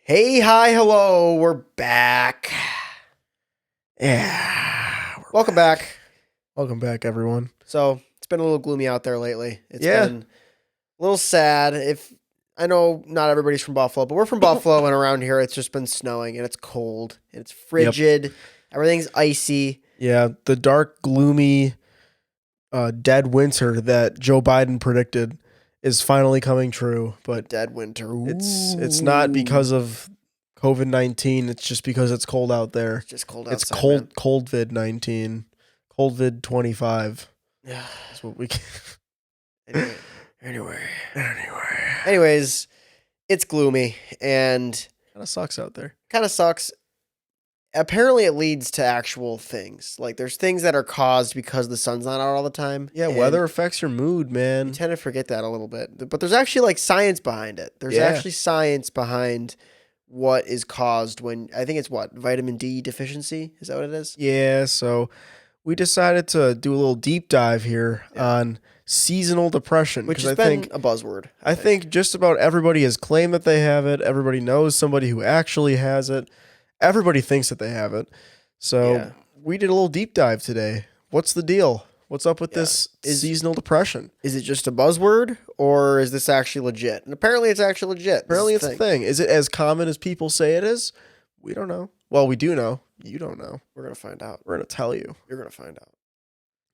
Hey, hi, hello, we're back. Yeah. Welcome back. Welcome back, everyone. So, it's been a little gloomy out there lately. It's Yeah. been a little sad. I know not everybody's from Buffalo, but we're from Buffalo, and around here it's just been snowing and it's cold and it's frigid. Everything's icy. Yeah, the dark, gloomy, dead winter that Joe Biden predicted is finally coming true. But Dead winter. it's not because of COVID-19. It's just because it's cold out there. It's just cold outside. It's cold, COVID-19, COVID 25. Yeah. That's what we. Anyway. Anyways, it's gloomy and Kind of sucks out there. kind of sucks. Apparently, it leads to actual things. Like, there's things that are caused because the sun's not out all the time. Yeah, and weather affects your mood, You man. tend to forget that a little bit. But there's actually, like, science behind it. There's Yeah. actually science behind what is caused when, I think it's what? Vitamin D deficiency? Is that what it is? Yeah, so we decided to do a little deep dive here on seasonal depression. Which 'cause has I been think a buzzword. I think just about everybody has claimed that they have it. Everybody knows somebody who actually has it. Everybody thinks that they have it. So Yeah. we did a little deep dive today. What's the deal? What's up with Yeah. this seasonal depression? Is it just a buzzword, or is this actually legit? And apparently it's actually legit. Apparently This it's is a thing. Is it as common as people say it is? We don't know. Well, we do know. You don't know. We're going to find out. We're going to tell you. You're going to find out.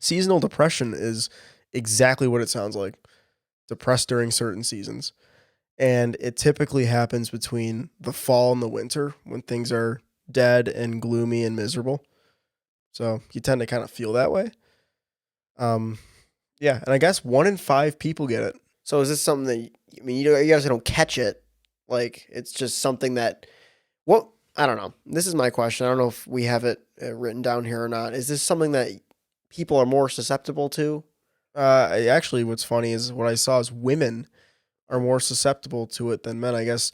Seasonal depression is exactly what it sounds like. Depressed during certain seasons. And it typically happens between the fall and the winter when things are dead and gloomy and miserable. So you tend to kind of feel that way. Yeah, and I guess 1 in 5 people get it. So is this something that, you guys don't catch it? Like, it's just something that, I don't know. This is my question. I don't know if we have it written down here or not. Is this something that people are more susceptible to? Actually, what's funny is what I saw is women are more susceptible to it than men. I guess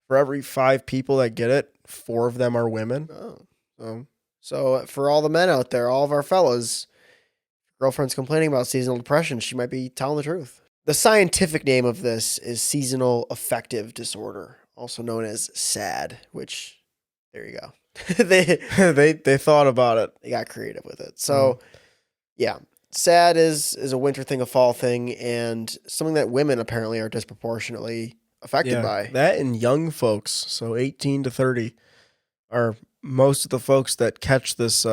for every 5 people that get it, 4 of them are women. Oh. So for all the men out there, all of our fellas, girlfriend's complaining about seasonal depression, she might be telling the truth. The scientific name of this is seasonal affective disorder, also known as SAD, which, there you go. they thought about it. They got creative with it. So, yeah, SAD is a winter thing, a fall thing, and something that women apparently are disproportionately affected by. That and young folks, so 18 to 30, are most of the folks that catch this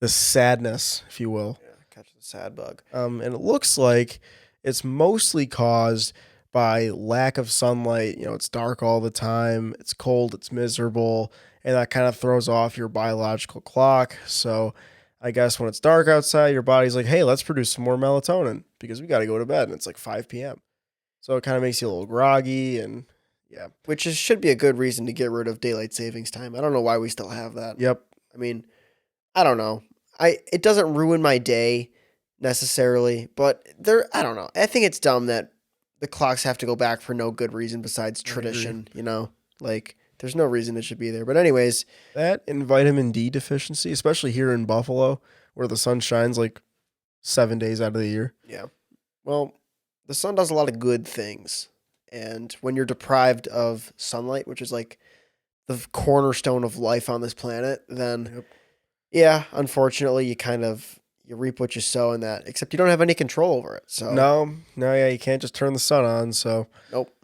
this sadness, if you will. Yeah, catch the SAD bug. And it looks like it's mostly caused by lack of sunlight. You know, it's dark all the time, it's cold, it's miserable, and that kind of throws off your biological clock. So I guess when it's dark outside, your body's like, hey, let's produce some more melatonin because we got to go to bed, and it's like 5 p.m. So it kind of makes you a little groggy, and yeah. Which should be a good reason to get rid of daylight savings time. I don't know why we still have that. Yep. I mean, I don't know. It doesn't ruin my day necessarily, but I don't know. I think it's dumb that the clocks have to go back for no good reason besides tradition, Like, there's no reason it should be there. But anyways, That and vitamin D deficiency, especially here in Buffalo, where the sun shines like 7 days out of the year. yeah. Well, the sun does a lot of good things. And when you're deprived of sunlight, which is like the cornerstone of life on this planet, then Yep. yeah, unfortunately, you reap what you sow in that. Except you don't have any control over it. So No, yeah, you can't just turn the sun on. So nope.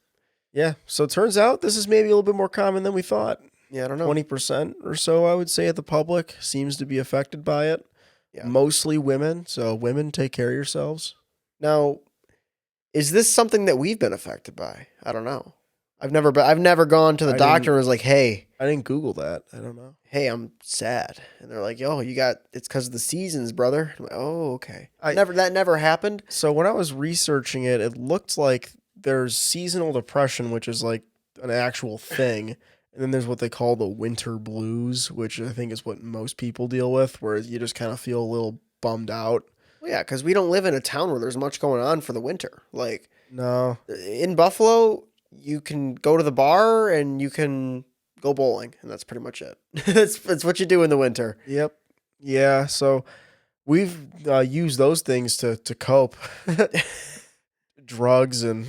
yeah, so it turns out this is maybe a little bit more common than we thought. Yeah, I don't know. 20% or so, I would say, of the public seems to be affected by it. Yeah. Mostly women. So women, take care of yourselves. Now, is this something that we've been affected by? I don't know. I've never gone to the I doctor and was like, hey, I didn't Google that. I don't know. I'm sad. And they're like, yo, it's because of the seasons, brother. I'm like, oh, okay. I- That never happened. So when I was researching it, it looked like there's seasonal depression, which is like an actual thing. And then there's what they call the winter blues, which I think is what most people deal with, where you just kind of feel a little bummed out. Well, yeah, because we don't live in a town where there's much going on for the winter. Like, No. in Buffalo, you can go to the bar and you can go bowling, and that's pretty much it. That's what you do in the winter. Yep. Yeah. So we've used those things to cope drugs and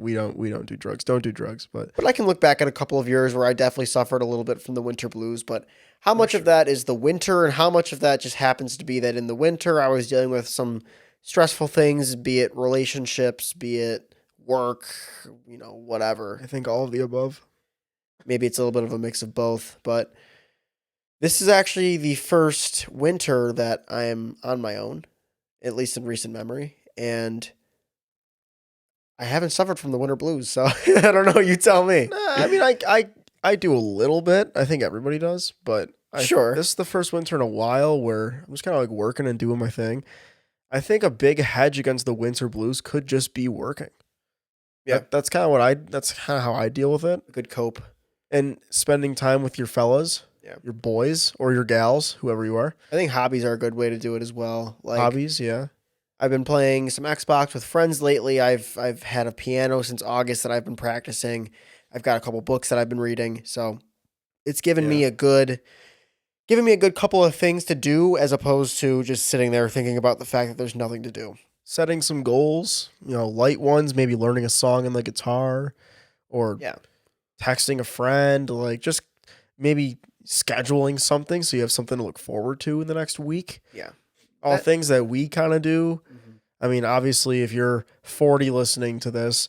we don't do drugs. Don't do drugs, but But I can look back at a couple of years where I definitely suffered a little bit from the winter blues. But how for much of sure. that is the winter, and how much of that just happens to be that in the winter I was dealing with some stressful things, be it relationships, be it work, whatever. I think all of the above. Maybe it's a little bit of a mix of both. But this is actually the first winter that I am on my own, at least in recent memory. And I haven't suffered from the winter blues. So I don't know. You tell me. Nah, I mean, I do a little bit. I think everybody does, but Sure. this is the first winter in a while where I'm just kind of like working and doing my thing. I think a big hedge against the winter blues could just be working. Yeah. That's kind of how I deal with it. A good cope. And spending time with your fellas, Yeah. your boys or your gals, whoever you are. I think hobbies are a good way to do it as well. Like Hobbies, yeah. I've been playing some Xbox with friends lately. I've had a piano since August that I've been practicing. I've got a couple books that I've been reading. So it's given me a good couple of things to do as opposed to just sitting there thinking about the fact that there's nothing to do. Setting some goals, light ones, maybe learning a song on the guitar or Yeah. texting a friend, like just maybe scheduling something so you have something to look forward to in the next week. Yeah. All That- things that we kind of do. Mhm. I mean, obviously, if you're 40 listening to this,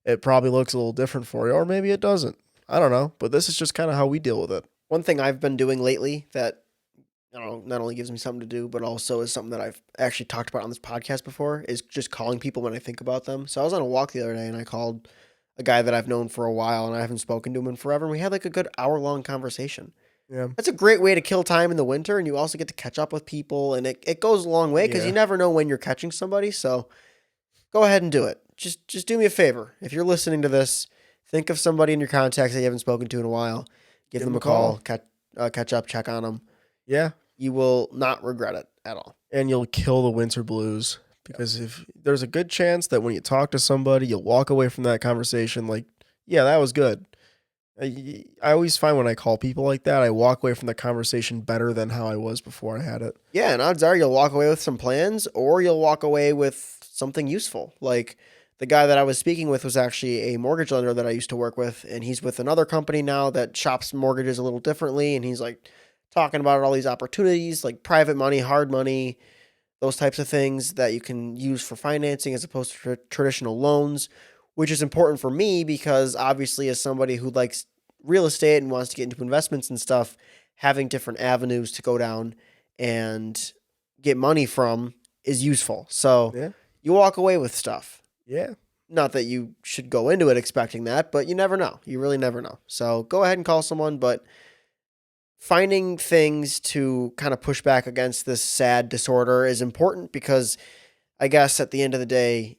it probably looks a little different for you, or maybe it doesn't. I don't know, but this is just kind of how we deal with it. One thing I've been doing lately that not only gives me something to do, but also is something that I've actually talked about on this podcast before is just calling people when I think about them. So I was on a walk the other day and I called a guy that I've known for a while and I haven't spoken to him in forever. And we had like a good hour-long conversation. Yeah. That's a great way to kill time in the winter, and you also get to catch up with people, and it goes a long way because Yeah. you never know when you're catching somebody. So go ahead and do it. Just do me a favor. If you're listening to this, think of somebody in your contacts that you haven't spoken to in a while. Give them a call, catch up, check on them. Yeah. You will not regret it at all. And you'll kill the winter blues because if there's a good chance that when you talk to somebody, you'll walk away from that conversation like, yeah, that was good. I always find when I call people like that, I walk away from the conversation better than how I was before I had it. Yeah, and odds are you'll walk away with some plans or you'll walk away with something useful. Like the guy that I was speaking with was actually a mortgage lender that I used to work with, and he's with another company now that shops mortgages a little differently, and he's like talking about all these opportunities like private money, hard money, those types of things that you can use for financing as opposed to traditional loans, which is important for me because obviously as somebody who likes real estate and wants to get into investments and stuff, having different avenues to go down and get money from is useful. So Yeah. you walk away with stuff. Yeah. Not that you should go into it expecting that, but you never know. You really never know. So go ahead and call someone, but finding things to kind of push back against this sad disorder is important because I guess at the end of the day,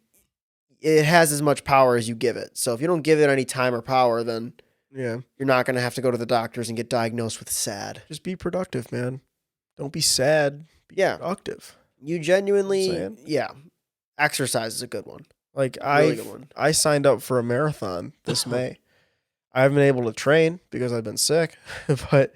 it has as much power as you give it. So if you don't give it any time or power, then Yeah. you're not going to have to go to the doctors and get diagnosed with SAD. Just be productive, man. Don't be sad. Be Yeah. productive. You genuinely, Saying? yeah. Exercise is a good one. Like Really good one. I signed up for a marathon this May. I haven't been able to train because I've been sick, but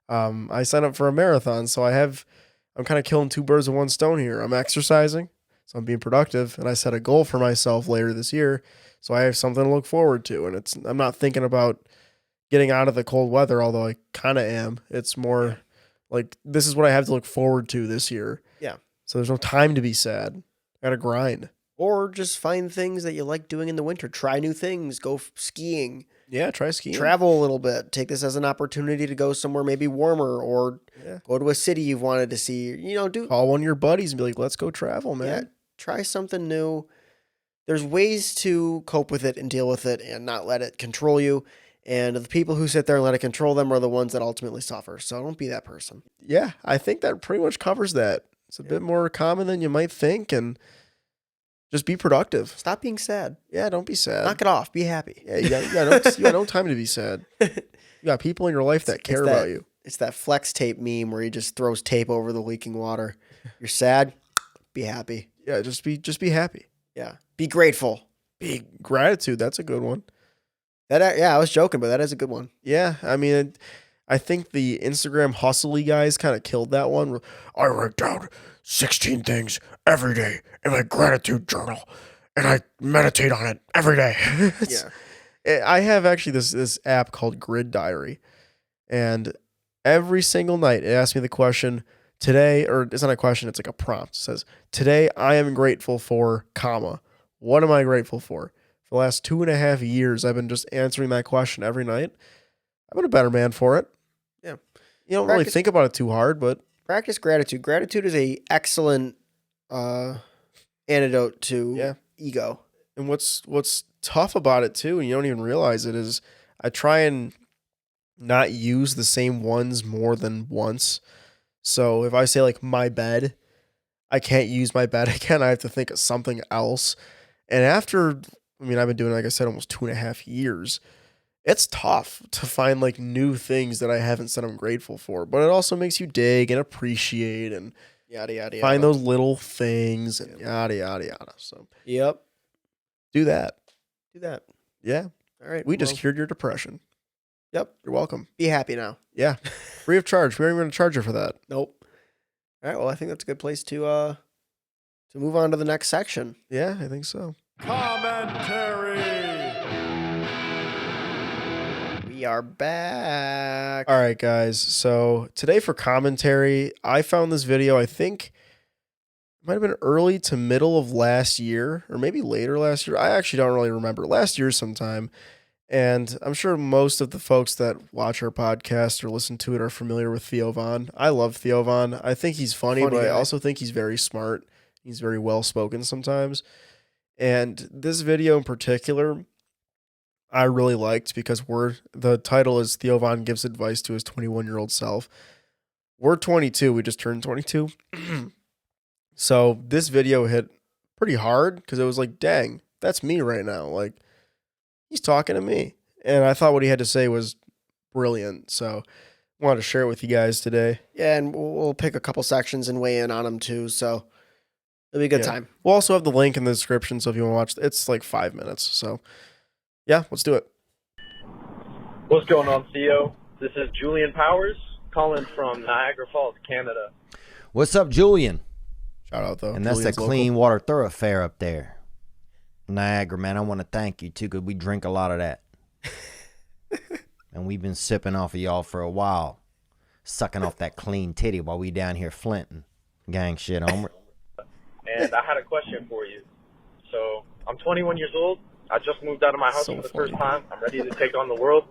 I signed up for a marathon, so I'm kind of killing two birds with one stone here. I'm exercising, so I'm being productive, and I set a goal for myself later this year, so I have something to look forward to. And I'm not thinking about getting out of the cold weather, although I kind of am. It's more like this is what I have to look forward to this year. Yeah. So there's no time to be sad. I gotta grind. Or just find things that you like doing in the winter. Try new things. Go skiing. Yeah, try skiing. Travel a little bit. Take this as an opportunity to go somewhere maybe warmer or Yeah. go to a city you've wanted to see. Call one of your buddies and be like, let's go travel, man. Yeah, try something new. There's ways to cope with it and deal with it and not let it control you. And the people who sit there and let it control them are the ones that ultimately suffer. So don't be that person. Yeah, I think that pretty much covers that. It's a bit more common than you might think, and just be productive. Stop being sad. Yeah, don't be sad. Knock it off. Be happy. Yeah, you got no time to be sad. You got people in your life that care about you. It's that flex tape meme where he just throws tape over the leaking water. You're sad. Be happy. Yeah, just be happy. Yeah. Be grateful. Be gratitude. That's a good one. I was joking, but that is a good one. Yeah, I mean, I think the Instagram hustly guys kind of killed that one. I write down 16 things every day in my gratitude journal, and I meditate on it every day. Yeah. I have actually this app called Grid Diary, and every single night it asks me the question today, or it's not a question, it's like a prompt. It says, "Today I am grateful for, comma, what am I grateful for?" For the last 2.5 years, I've been just answering that question every night. I've been a better man for it. Yeah. You don't really Practice think about it too hard, but practice gratitude. Gratitude is a excellent antidote to yeah. ego. And what's tough about it too, and you don't even realize it, is I try and not use the same ones more than once. So if I say like my bed, I can't use my bed again. I have to think of something else. And after, I mean, I've been doing, like I said, almost 2.5 years. It's tough to find like new things that I haven't said I'm grateful for, but it also makes you dig and appreciate and Yada yada find yada. those little things and yada yada yada. So Yep. do that. Do that. Yeah, All right. we just cured your depression. Yep. You're welcome. Be happy now. Yeah, free of charge. We aren't even going to charge you for that. Nope. All right. Well, I think that's a good place to move on to the next section. Yeah, I think so. Comment-Tary. We are back. All right, guys. So today for commentary, I found this video. I think it might have been early to middle of last year, or maybe later last year. I actually don't really remember. Last year sometime. And I'm sure most of the folks that watch our podcast or listen to it are familiar with Theo Von. I love Theo Von. I think he's funny, but I guy. also think he's very smart. He's very well spoken sometimes. And this video in particular, I really liked because the title is Theo Von gives advice to his 21-year-old self. We're 22. We just turned 22. So this video hit pretty hard because it was like, dang, that's me right now. Like, he's talking to me. And I thought what he had to say was brilliant. So I wanted to share it with you guys today. Yeah, and we'll pick a couple sections and weigh in on them too. So it'll be a good Yeah. time. We'll also have the link in the description. So if you want to watch, it's like 5 minutes. So yeah, let's do it. What's going on, Theo? This is Julian Powers calling from Niagara Falls, Canada. What's up, Julian? Shout out though. And that's Julian's that local. clean water thoroughfare up there. Niagara, man, I want to thank you too, because we drink a lot of that. And we've been sipping off of y'all for a while. Sucking off that clean titty while we down here flinting. Gang shit, Homer. And I had a question for you. So, I'm 21 years old. I just moved out of my house So for the funny. first time. I'm ready to take on the world.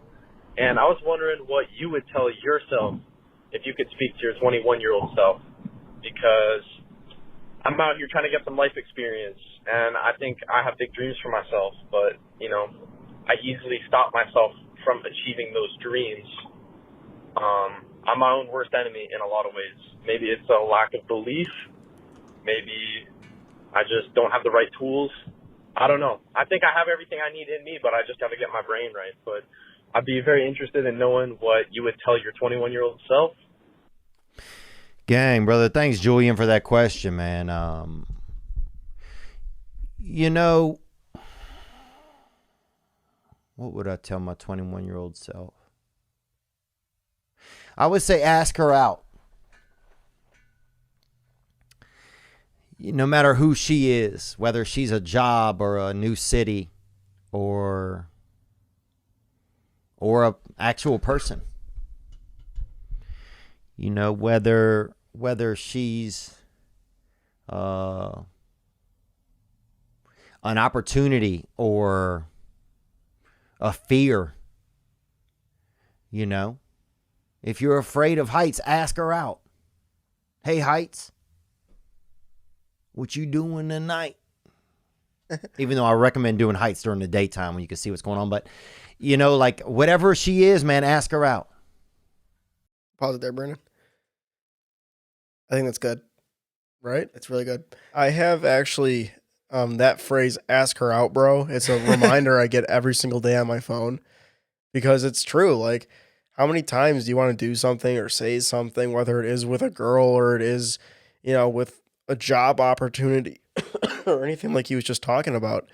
And I was wondering what you would tell yourself if you could speak to your 21-year-old self. Because I'm out here trying to get some life experience. And I think I have big dreams for myself. But, you know, I easily stop myself from achieving those dreams. I'm my own worst enemy in a lot of ways. Maybe it's a lack of belief. Maybe I just don't have the right tools. I don't know. I think I have everything I need in me, but I just got to get my brain right. But I'd be very interested in knowing what you would tell your 21-year-old self. Gang, brother, thanks, Julian, for that question, man. You know, what would I tell my 21-year-old self? I would say ask her out. No matter who she is, whether she's a job or a new city or a actual person. You know, whether she's an opportunity or a fear. You know, if you're afraid of heights, ask her out. Hey, heights, what you doing tonight? Even though I recommend doing heights during the daytime when you can see what's going on. But, you know, like whatever she is, man, ask her out. Pause it there, Brandon. I think that's good. Right? It's really good. I have actually that phrase, ask her out, bro. It's a reminder I get every single day on my phone because it's true. Like, how many times do you want to do something or say something, whether it is with a girl or it is, you know, with a job opportunity or anything like he was just talking about,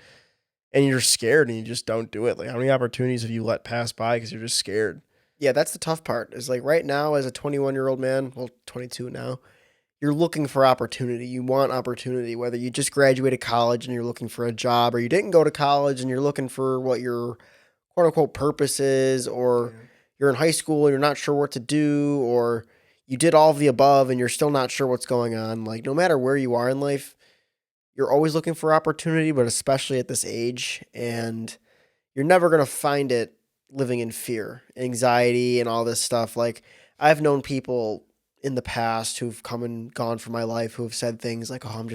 and you're scared and you just don't do it? Like, how many opportunities have you let pass by because you're just scared? Yeah, that's the tough part. Is like right now as a 21-year-old man, well, 22 now, you're looking for opportunity. You want opportunity, whether you just graduated college and you're looking for a job, or you didn't go to college and you're looking for what your quote unquote purpose is, or you're in high school and you're not sure what to do, or you did all of the above and you're still not sure what's going on. Like, no matter where you are in life, you're always looking for opportunity, but especially at this age. And you're never going to find it living in fear, anxiety, and all this stuff. Like, I've known people in the past who've come and gone from my life who have said things like, "Oh,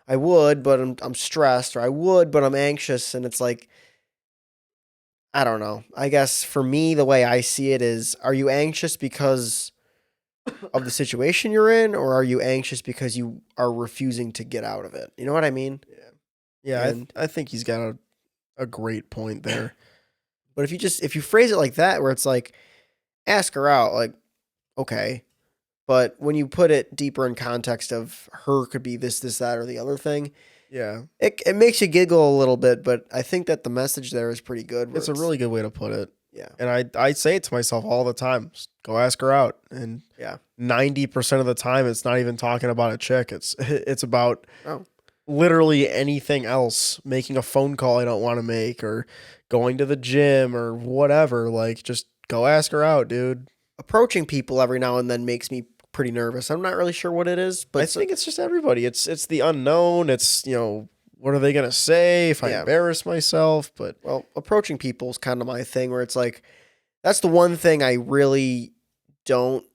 I would, but I'm stressed," or "I would, but I'm anxious." And it's like, I don't know. I guess for me, the way I see it is, are you anxious because of the situation you're in, or are you anxious because you are refusing to get out of it? You know what I mean? Yeah, And- I think he's got a great point there. But if you phrase it like that, where it's like, ask her out, like, okay. But when you put it deeper in context of her could be this, that, or the other thing, Yeah, it makes you giggle a little bit. But I think that the message there is pretty good. it's a really good way to put it. Yeah. And I say it to myself all the time. Just go ask her out. And Yeah. 90% of the time, it's not even talking about a chick. It's about Oh. literally anything else. Making a phone call I don't want to make, or going to the gym, or whatever. Like, just go ask her out, dude. Approaching people every now and then makes me pretty nervous. I'm not really sure what it is, but I think it's just everybody. It's the unknown. It's, what are they gonna say if I Yeah. embarrass myself? But well, approaching people is kind of my thing, where it's like, that's the one thing I really don't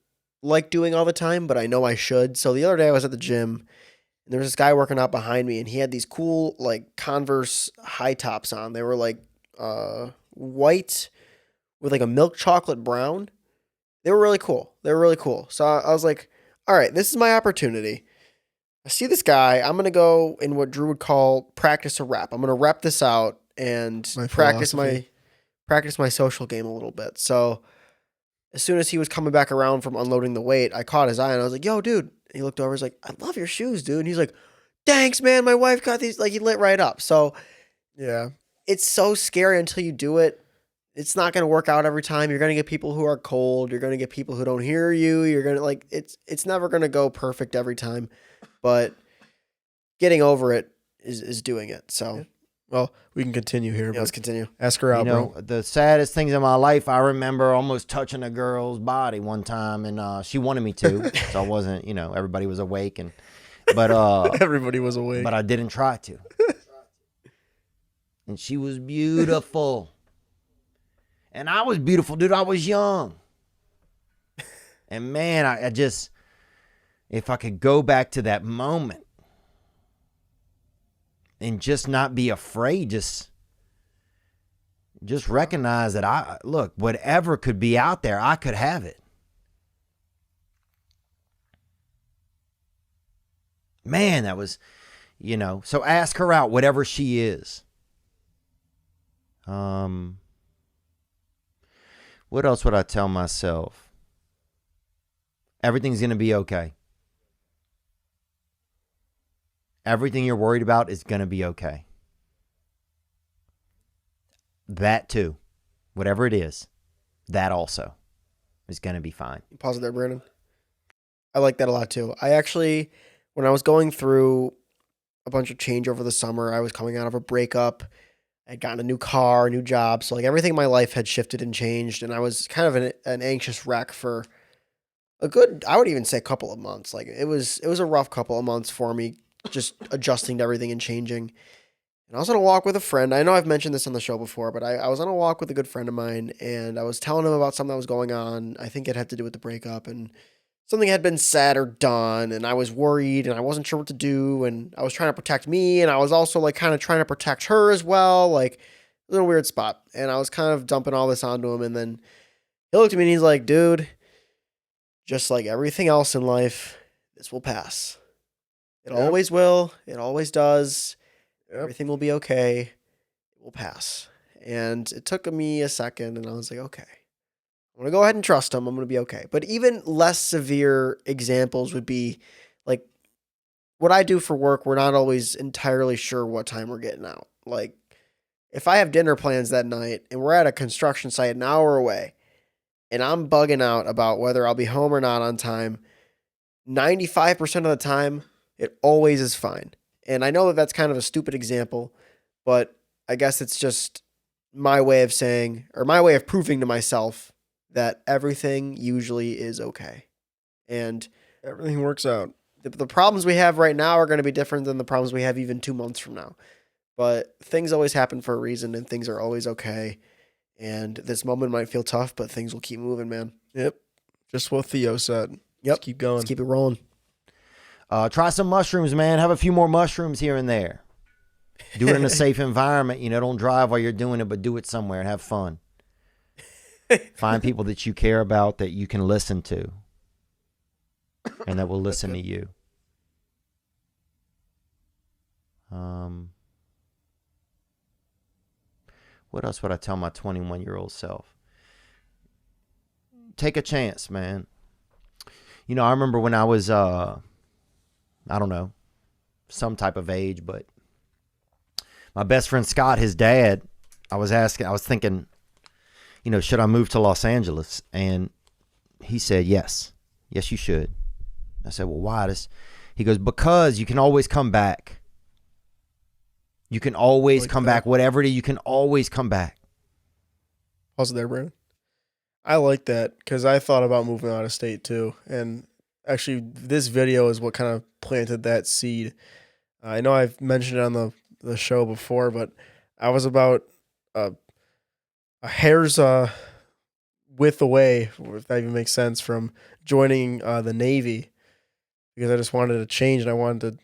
like doing all the time, but I know I should. So the other day I was at the gym and there was this guy working out behind me and he had these cool like Converse high tops on. They were like white with like a milk chocolate brown. They were really cool. So I was like, all right, this is my opportunity. I see this guy. I'm going to go in what Drew would call practice a rep. I'm going to rep this out and My practice philosophy. my social game a little bit. So as soon as he was coming back around from unloading the weight, I caught his eye and I was like, yo, dude. And he looked over. He's like, I love your shoes, dude. And he's like, thanks, man. My wife got these. Like, he lit right up. So yeah, it's so scary until you do it. It's not going to work out every time. You're going to get people who are cold. You're going to get people who don't hear you. You're going to like, it's never going to go perfect every time, but getting over it is doing it. So well, we can continue here. yeah, let's But continue. ask her out, bro. The saddest things in my life, I remember almost touching a girl's body one time, and she wanted me to, so I wasn't, everybody was awake, but Everybody was awake. I didn't try to. And she was beautiful. And I was beautiful, dude. I was young. And man, I just, if I could go back to that moment and just not be afraid, just recognize that look, whatever could be out there, I could have it. Man, that was, so ask her out, whatever she is. What else would I tell myself? Everything's going to be okay. Everything you're worried about is going to be okay. That too, whatever it is, that also is going to be fine. Pause it there, Brandon. I like that a lot too. I actually, when I was going through a bunch of change over the summer, I was coming out of a breakup. I'd gotten a new car, a new job. So like everything in my life had shifted and changed. And I was kind of an anxious wreck for a good, I would even say, couple of months. Like it was a rough couple of months for me, just adjusting to everything and changing. And I was on a walk with a friend. I know I've mentioned this on the show before, but I was on a walk with a good friend of mine and I was telling him about something that was going on. I think it had to do with the breakup and something had been said or done. And I was worried and I wasn't sure what to do. And I was trying to protect me. And I was also like kind of trying to protect her as well. Like a little weird spot. And I was kind of dumping all this onto him. And then he looked at me and he's like, dude, just like everything else in life, this will pass. It always will. It always does. Yep. Everything will be okay. It will pass. And it took me a second and I was like, okay, I'm going to go ahead and trust him. I'm going to be okay. But even less severe examples would be like what I do for work. We're not always entirely sure what time we're getting out. Like if I have dinner plans that night and we're at a construction site an hour away and I'm bugging out about whether I'll be home or not on time, 95% of the time, it always is fine. And I know that that's kind of a stupid example, but I guess it's just my way of saying, or my way of proving to myself that everything usually is okay. And Everything works out. the problems we have right now are going to be different than the problems we have even 2 months from now. But things always happen for a reason, and things are always okay. And this moment might feel tough, but things will keep moving, man. Yep. Just what Theo said. Yep. Just keep going. Let's keep it rolling. Try some mushrooms, man. Have a few more mushrooms here and there. Do it in a safe environment. Don't drive while you're doing it, but do it somewhere and have fun. Find people that you care about that you can listen to and that will listen to you. What else would I tell my 21-year-old self? Take a chance, man. I remember when I was, I don't know, some type of age, but my best friend Scott, his dad, I was thinking, should I move to Los Angeles? And he said, yes, you should. I said, well, why? He goes, because you can always come back. You can always come back. Whatever it is, you can always come back. Pause there, Brandon. I like that because I thought about moving out of state too. And actually, this video is what kind of planted that seed. I know I've mentioned it on the show before, but I was about a hair's width away, if that even makes sense, from joining the Navy because I just wanted to change and I wanted to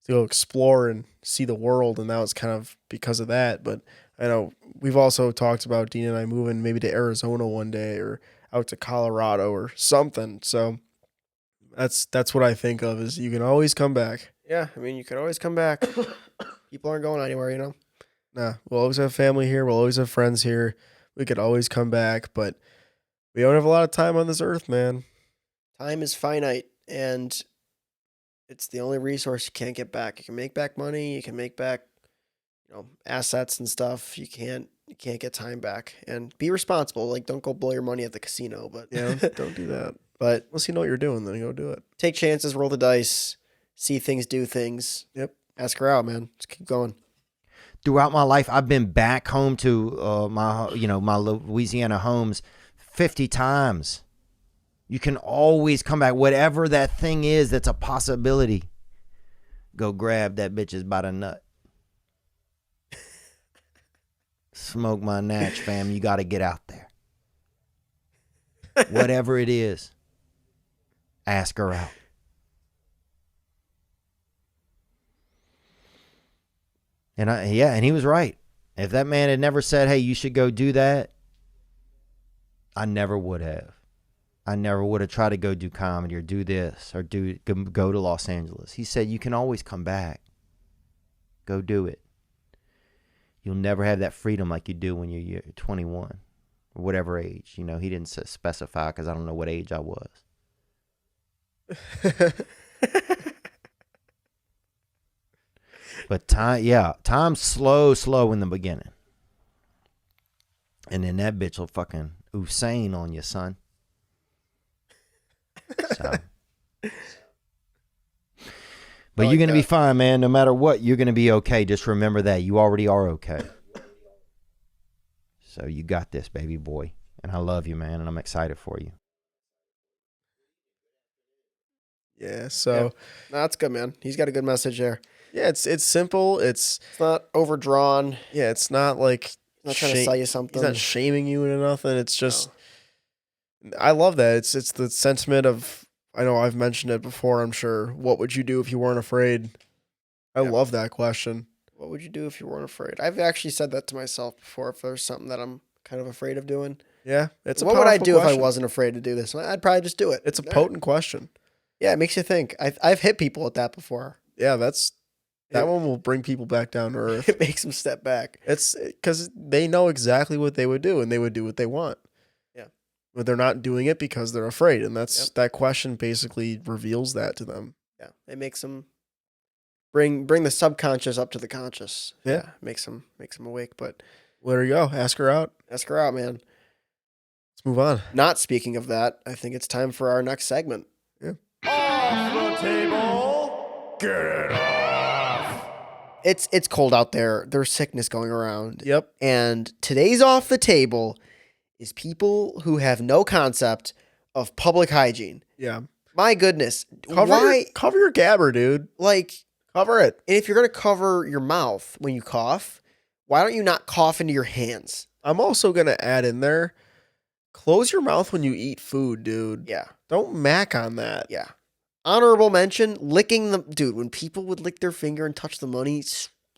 go explore and see the world, and now it's kind of because of that. But I know we've also talked about Dean and I moving maybe to Arizona one day or out to Colorado or something. So that's what I think of is you can always come back. Yeah, I mean, you can always come back. People aren't going anywhere, Nah, we'll always have family here. We'll always have friends here. We could always come back, but we don't have a lot of time on this earth, man. Time is finite, and it's the only resource you can't get back. You can make back money, you can make back, assets and stuff. You can't get time back. And be responsible. Like, don't go blow your money at the casino, but Don't do that. But Unless you know what you're doing, then go do it. Take chances, roll the dice, see things, do things. Yep. Ask her out, man. Just keep going. Throughout my life, I've been back home to my Louisiana homes 50 times. You can always come back. Whatever that thing is that's a possibility, go grab that bitches by the nut. Smoke my natch, fam. You got to get out there. Whatever it is, ask her out. And he was right. If that man had never said, hey, you should go do that, I never would have. I never would have tried to go do comedy or do this or go to Los Angeles. He said, you can always come back. Go do it. You'll never have that freedom like you do when you're 21 or whatever age. He didn't specify because I don't know what age I was. But time's slow in the beginning. And then that bitch will fucking Usain on you, son. So. But you're going to be fine, man. No matter what, you're going to be okay. Just remember that. You already are okay. So you got this, baby boy. And I love you, man. And I'm excited for you. Yeah, so. Yeah. No, that's good, man. He's got a good message there. Yeah, it's simple. It's not overdrawn. Yeah, it's not like. Not trying to sell you something. He's not shaming you into nothing. It's just. No. I love that. It's the sentiment of. I know I've mentioned it before, I'm sure. What would you do if you weren't afraid? I love that question. What would you do if you weren't afraid? I've actually said that to myself before if there's something that I'm kind of afraid of doing. Yeah. What would I do if I wasn't afraid to do this? I'd probably just do it. It's a potent question. Yeah, it makes you think. I've hit people with that before. Yeah, that one will bring people back down to earth. It makes them step back. It's because they know exactly what they would do, and they would do what they want. But they're not doing it because they're afraid, and that question basically reveals that to them. Yeah, it makes them bring the subconscious up to the conscious. Yeah, makes them awake. But there you go. Ask her out. Ask her out, man. Let's move on. Not speaking of that, I think it's time for our next segment. Yeah. Off Get it off. It's cold out there. There's sickness going around. Yep. And today's off the table is people who have no concept of public hygiene. Yeah. My goodness. Cover your gabber, dude. Like, Cover it. and if you're going to cover your mouth when you cough, why don't you not cough into your hands? I'm also going to add in there, close your mouth when you eat food, dude. Yeah. Don't mac on that. Yeah. Honorable mention, licking the dude, when people would lick their finger and touch the money,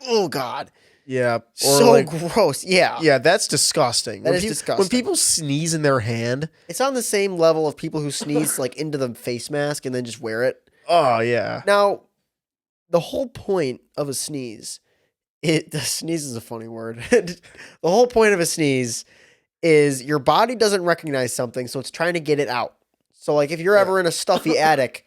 oh God. Yeah. Or So like, gross. Yeah. yeah, that's disgusting. That When is When disgusting. people sneeze in their hand, It's on the same level of people who sneeze like into the face mask and then just wear it. oh yeah. Now, the whole point of a sneeze, the sneeze is a funny word. The whole point of a sneeze is your body doesn't recognize something, so it's trying to get it out. So like if you're ever in a stuffy attic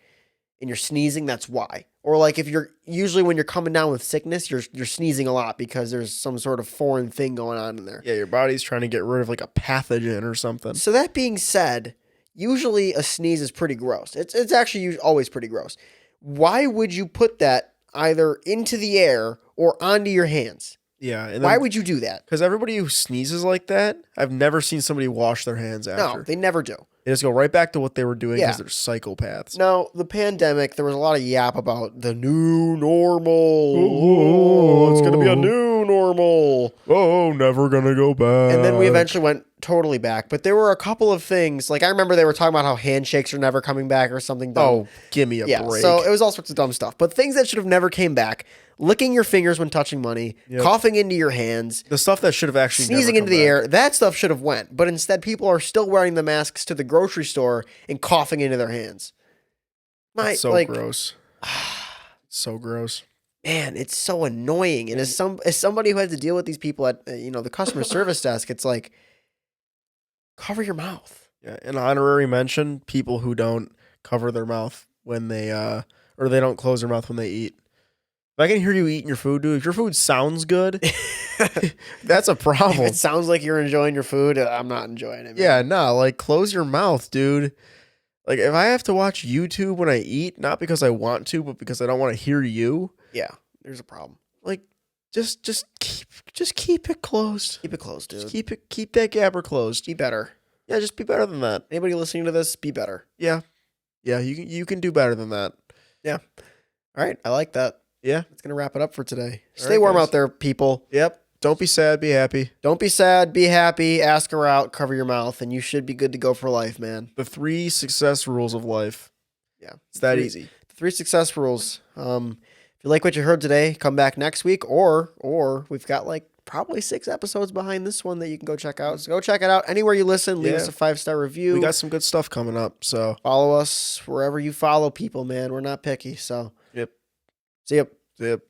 and you're sneezing, that's why. Or like if you're usually when you're coming down with sickness, you're sneezing a lot because there's some sort of foreign thing going on in there. Yeah, your body's trying to get rid of like a pathogen or something. So that being said, usually a sneeze is pretty gross. It's actually always pretty gross. Why would you put that either into the air or onto your hands? Yeah. And Why would you do that? Because everybody who sneezes like that, I've never seen somebody wash their hands after. No, they never do. They just go right back to what they were doing Yeah. because they're psychopaths. Now, the pandemic, there was a lot of yap about the new normal. Oh, It's going to be a new normal. Oh, never gonna go back. And then we eventually went totally back. But there were a couple of things. Like, I remember they were talking about how handshakes are never coming back or something dumb. Oh, give me a yeah. break. So it was all sorts of dumb stuff. But things that should have never came back. Licking your fingers when touching money. Yep. Coughing into your hands. the stuff that should have actually Sneezing never into the come back. air. That stuff should have went. But instead, people are still wearing the masks to the grocery store and coughing into their hands. It's so like, gross. So gross. man, it's so annoying. And as somebody who had to deal with these people at the customer service desk, it's like, cover your mouth. Yeah, an honorary mention: people who don't cover their mouth when they or they don't close their mouth when they eat. If I can hear you eating your food, dude, if your food sounds good, that's a If problem. it sounds like you're enjoying your food, I'm not enjoying it. Man. Yeah, no, like close your mouth, dude. Like if I have to watch YouTube when I eat, not because I want to, but because I don't want to hear you, Yeah, there's a problem. like just keep it closed. Keep it closed, dude. Just keep that gabber closed. Be better. Yeah, just be better than that. Anybody listening to this, be better. Yeah. Yeah, you can do better than that. All right, I like that. Yeah. That's gonna wrap it up for today. All Stay right, warm guys. out there, people. Yep. Don't be sad, be happy. Don't be sad. Be happy. Ask her out. Cover your mouth, and you should be good to go for life, man. The 3 success rules of life. Yeah, It's that Three- easy. The 3 success rules. If you like what you heard today, come back next week, or we've got like probably 6 episodes behind this one that you can go check out. So go check it out anywhere you listen. Leave Yeah. us a 5-star review. We got some good stuff coming up, so Follow us wherever you follow people, man. We're not picky. So yep. see ya. Yep.